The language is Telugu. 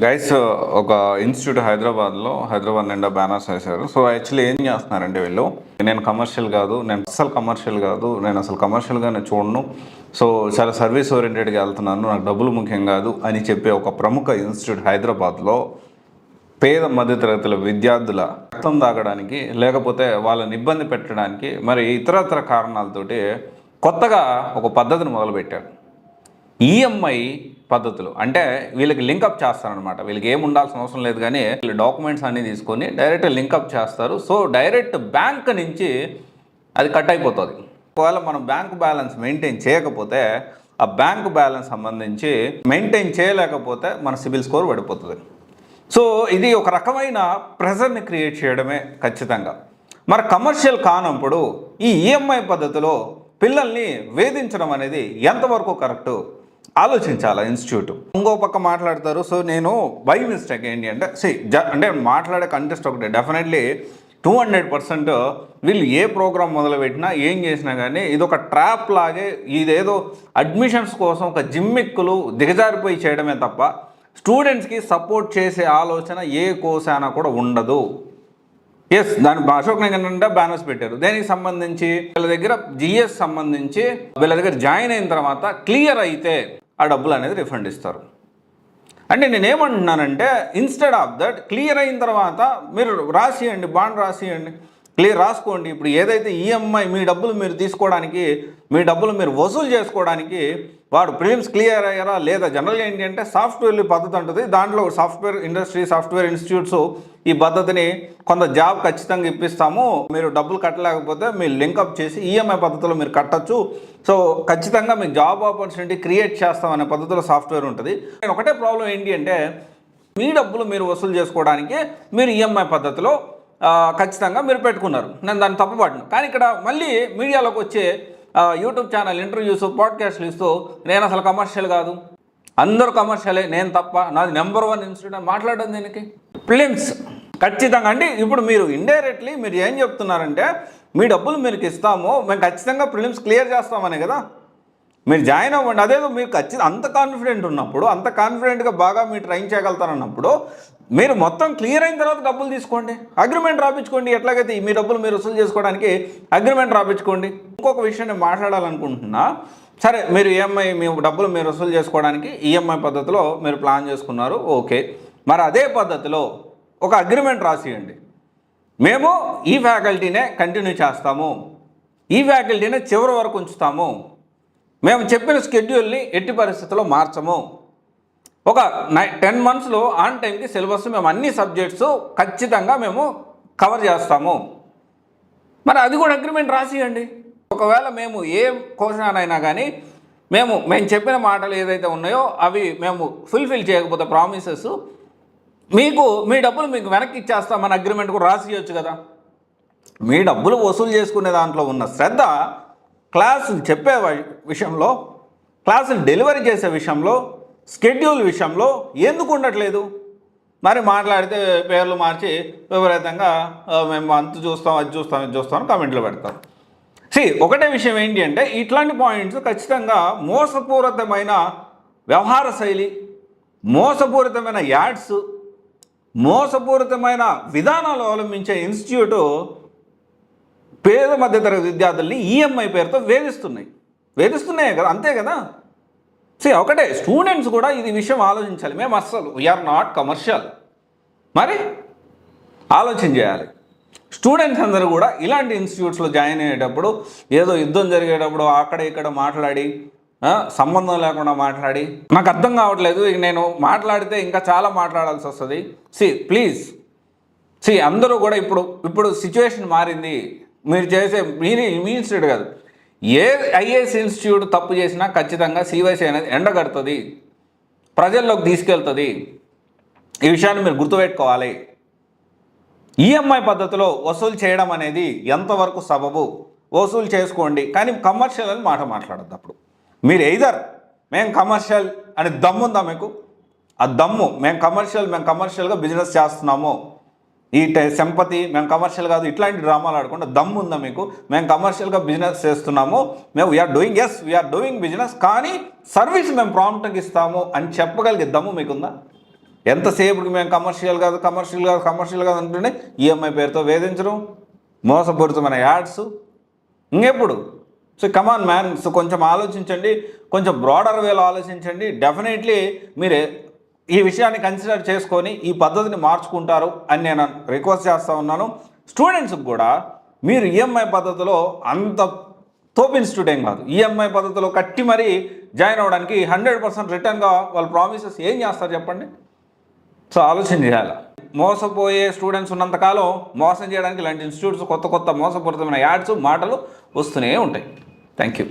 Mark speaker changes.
Speaker 1: గైస్ ఒక ఇన్స్టిట్యూట్ హైదరాబాద్ నిండా బ్యానర్స్ వేశారు. సో యాక్చువల్లీ ఏం చేస్తున్నారంటే వీళ్ళు, నేను కమర్షియల్ కాదు, నేను అసలు కమర్షియల్గానే చూడను, సో చాలా సర్వీస్ ఓరియంటెడ్గా వెళ్తున్నాను, నాకు డబ్బులు ముఖ్యం కాదు అని చెప్పే ఒక ప్రముఖ ఇన్స్టిట్యూట్ హైదరాబాద్లో పేద మధ్యతరగతుల విద్యార్థుల రక్తం తాగడానికి, లేకపోతే వాళ్ళని ఇబ్బంది పెట్టడానికి, మరి ఇతరత్ర కారణాలతోటి కొత్తగా ఒక పద్ధతిని మొదలుపెట్టారు. ఈఎంఐ పద్ధతులు అంటే వీళ్ళకి లింకప్ చేస్తారనమాట. వీళ్ళకి ఏమి ఉండాల్సిన అవసరం లేదు, కానీ వీళ్ళు డాక్యుమెంట్స్ అన్నీ తీసుకొని డైరెక్ట్ లింకప్ చేస్తారు. సో డైరెక్ట్ బ్యాంక్ నుంచి అది కట్ అయిపోతుంది. ఒకవేళ మనం బ్యాంక్ బ్యాలెన్స్ మెయింటైన్ చేయకపోతే, ఆ బ్యాంక్ బ్యాలెన్స్ సంబంధించి మెయింటైన్ చేయలేకపోతే మన సిబిల్ స్కోర్ పడిపోతుంది. సో ఇది ఒక రకమైన ప్రెజర్ని క్రియేట్ చేయడమే ఖచ్చితంగా. మరి కమర్షియల్ కానప్పుడు ఈ ఈఎంఐ పద్ధతిలో పిల్లల్ని వేధించడం అనేది ఎంతవరకు కరెక్టు ఆలోచించాలా ఇన్స్టిట్యూట్. ఇంకో పక్క మాట్లాడతారు. సో నేను బై మిస్టేక్ ఏంటి అంటే అంటే మాట్లాడే కంటెస్ట్ ఒకటి, డెఫినెట్లీ 200% వీళ్ళు ఏ ప్రోగ్రామ్ మొదలుపెట్టినా ఏం చేసినా కానీ ఇదొక ట్రాప్ లాగే, ఇదేదో అడ్మిషన్స్ కోసం ఒక జిమ్మిక్కులు దిగజారిపోయి చేయడమే తప్ప స్టూడెంట్స్కి సపోర్ట్ చేసే ఆలోచన ఏ కోసానా కూడా ఉండదు. ఎస్, దాని అశోక్ నగర్ బ్యానర్స్ పెట్టారు. దేనికి సంబంధించి వీళ్ళ దగ్గర జిఎస్ సంబంధించి వీళ్ళ దగ్గర జాయిన్ అయిన తర్వాత క్లియర్ అయితే ఆ డబ్బులు అనేది రిఫండ్ ఇస్తారు. అంటే నేనేమంటున్నానంటే, ఇన్స్టెడ్ ఆఫ్ దట్ క్లియర్ అయిన తర్వాత మీరు రాసియండి, బాండ్ రాసియండి, క్లియర్ రాసుకోండి. ఇప్పుడు ఏదైతే ఈఎంఐ మీ డబ్బులు మీరు తీసుకోవడానికి, మీ డబ్బులు మీరు వసూలు చేసుకోవడానికి వాడు ప్రిలిమ్స్ క్లియర్ అయ్యారా లేదా, జనరల్గా ఏంటి అంటే సాఫ్ట్వేర్లు పద్ధతి ఉంటుంది. దాంట్లో సాఫ్ట్వేర్ ఇండస్ట్రీ, సాఫ్ట్వేర్ ఇన్స్టిట్యూట్స్ ఈ పద్ధతిని కొంత జాబ్ ఖచ్చితంగా ఇప్పిస్తాము, మీరు డబ్బులు కట్టలేకపోతే మీరు లింకప్ చేసి ఈఎంఐ పద్ధతిలో మీరు కట్టచ్చు, సో ఖచ్చితంగా మీకు జాబ్ ఆపర్చునిటీ క్రియేట్ చేస్తాం అనే పద్ధతిలో సాఫ్ట్వేర్ ఉంటుంది. ఒకటే ప్రాబ్లం ఏంటి అంటే, మీ డబ్బులు మీరు వసూలు చేసుకోవడానికి మీరు ఈఎంఐ పద్ధతిలో ఖచ్చితంగా మీరు పెట్టుకున్నారు. నేను దాన్ని తప్పుపడ్డాను. కానీ ఇక్కడ మళ్ళీ మీడియాలోకి వచ్చే యూట్యూబ్ ఛానల్ ఇంటర్వ్యూస్, పాడ్కాస్ట్లు ఇస్తూ నేను అసలు కమర్షియల్ కాదు, అందరూ కమర్షియలే, నేను తప్ప, నాది నెంబర్ 1 ఇన్స్టిట్యూట్ మాట్లాడడం దీనికి ప్రిలిమ్స్ ఖచ్చితంగా. అంటే ఇప్పుడు మీరు ఇండైరెక్ట్లీ మీరు ఏం చెప్తున్నారంటే, మీ డబ్బులు మీకు ఇస్తాము, మేము ఖచ్చితంగా ప్రిలిమ్స్ క్లియర్ చేస్తామనే కదా. మీరు జాయిన్ అవ్వండి. అదేదో మీరు ఖచ్చితంగా అంత కాన్ఫిడెంట్ ఉన్నప్పుడు, అంత కాన్ఫిడెంట్గా బాగా మీరు ట్రైన్ చేయగలుగుతారన్నప్పుడు మీరు మొత్తం క్లియర్ అయిన తర్వాత డబ్బులు తీసుకోండి, అగ్రిమెంట్ రాపించుకోండి. ఎట్లాగైతే మీ డబ్బులు మీరు వసూలు చేసుకోవడానికి అగ్రిమెంట్ రాపించుకోండి. ఇంకొక విషయం నేను మాట్లాడాలనుకుంటున్నా. సరే, మీరు ఈఎంఐ మీ డబ్బులు మీరు వసూలు చేసుకోవడానికి ఈఎంఐ పద్ధతిలో మీరు ప్లాన్ చేసుకున్నారు, ఓకే. మరి అదే పద్ధతిలో ఒక అగ్రిమెంట్ రాసియండి. మేము ఈ ఫ్యాకల్టీనే కంటిన్యూ చేస్తాము, ఈ ఫ్యాకల్టీనే చివరి వరకు ఉంచుతాము, మేము చెప్పిన స్కెడ్యూల్ని ఎట్టి పరిస్థితుల్లో మార్చము, ఒక 10 monthsలో ఆన్ టైంకి సిలబస్ మేము అన్ని సబ్జెక్ట్స్ ఖచ్చితంగా మేము కవర్ చేస్తాము. మరి అది కూడా అగ్రిమెంట్ రాసియండి. ఒకవేళ మేము ఏ కోశానైనా కానీ మేము చెప్పిన మాటలు ఏదైతే ఉన్నాయో అవి మేము ఫుల్ఫిల్ చేయకపోతే ప్రామిసెస్, మీకు మీ డబ్బులు మీకు వెనక్కి ఇచ్చేస్తామని అగ్రిమెంట్ కూడా రాసియచ్చు కదా. మీ డబ్బులు వసూలు చేసుకునే దాంట్లో ఉన్న శ్రద్ధ క్లాసులు చెప్పే విషయంలో, క్లాసులు డెలివరీ చేసే విషయంలో, స్కెడ్యూల్ విషయంలో ఎందుకు ఉండట్లేదు? మరి మాట్లాడితే పేర్లు మార్చి విపరీతంగా మేము అంత చూస్తాం, అది చూస్తాం, ఇది చూస్తాం కామెంట్లు పెడతాం. ఒకటే విషయం ఏంటి అంటే, ఇట్లాంటి పాయింట్స్ ఖచ్చితంగా మోసపూరితమైన వ్యవహార శైలి, మోసపూరితమైన యాడ్స్, మోసపూరితమైన విధానాలు అవలంబించే ఇన్స్టిట్యూటు పేద మధ్యతరగతి విద్యార్థుల్ని ఈఎంఐ పేరుతో వేధిస్తున్నాయి కదా, అంతే కదా. ఒకటే స్టూడెంట్స్ కూడా ఇది విషయం ఆలోచించాలి. మేము అస్సలు వీఆర్ నాట్ కమర్షియల్, మరి ఆలోచన చేయాలి. స్టూడెంట్స్ అందరూ కూడా ఇలాంటి ఇన్స్టిట్యూట్స్లో జాయిన్ అయ్యేటప్పుడు ఏదో యుద్ధం జరిగేటప్పుడు అక్కడ ఇక్కడ మాట్లాడి, సంబంధం లేకుండా మాట్లాడి, నాకు అర్థం కావట్లేదు, నేను మాట్లాడితే ఇంకా చాలా మాట్లాడాల్సి వస్తుంది. ప్లీజ్ అందరూ కూడా ఇప్పుడు సిచ్యువేషన్ మారింది. మీరు చేసే మీ ఇన్స్టిట్యూట్ కాదు, ఏ ఐఏఎస్ ఇన్స్టిట్యూట్ తప్పు చేసినా ఖచ్చితంగా సివైసీ అనేది ఎండగడుతుంది, ప్రజల్లోకి తీసుకెళ్తుంది. ఈ విషయాన్ని మీరు గుర్తుపెట్టుకోవాలి. ఈఎంఐ పద్ధతిలో వసూలు చేయడం అనేది ఎంతవరకు సబబు, వసూలు చేసుకోండి, కానీ కమర్షియల్ అని మాట్లాడద్దు. అప్పుడు మీరు ఎయిదర్ మేము కమర్షియల్ అని దమ్ముందా మీకు, ఆ దమ్ము మేము కమర్షియల్గా బిజినెస్ చేస్తున్నాము, ఈ సింపతి మేము కమర్షియల్ కాదు ఇట్లాంటి డ్రామాలు ఆడకుండా దమ్ము ఉందా మీకు, మేము కమర్షియల్గా బిజినెస్ చేస్తున్నాము, మేము వీఆర్ డూయింగ్ బిజినెస్, కానీ సర్వీస్ మేము ప్రాంప్ట్గా ఇస్తాము అని చెప్పగలిగే దమ్ము మీకుందా? ఎంతసేపుకి మేము కమర్షియల్ కాదు అంటుండే ఈఎంఐ పేరుతో వేధించడం, మోసపూరితమైన యాడ్స్ ఇంకెప్పుడు. సో కమాన్ మ్యాన్, సో కొంచెం ఆలోచించండి, కొంచెం బ్రాడర్ వేలో ఆలోచించండి. డెఫినెట్లీ మీరు ఈ విషయాన్ని కన్సిడర్ చేసుకొని ఈ పద్ధతిని మార్చుకుంటారు అని నేను రిక్వెస్ట్ చేస్తూ ఉన్నాను. స్టూడెంట్స్కి కూడా మీరు ఈఎంఐ పద్ధతిలో అంత తోపు ఇన్స్టిట్యూట్ ఏం కాదు, ఈఎంఐ పద్ధతిలో కట్టి మరీ జాయిన్ అవ్వడానికి 100% రిటర్న్గా వాళ్ళ ప్రామిసెస్ ఏం చేస్తారు చెప్పండి. సో ఆలోచన చేయాలి. మోసపోయే స్టూడెంట్స్ ఉన్నంతకాలం మోసం చేయడానికి ఇలాంటి ఇన్స్టిట్యూట్స్ కొత్త మోసపూరితమైన యాడ్స్ మాటలు వస్తూనే ఉంటాయి. Thank you.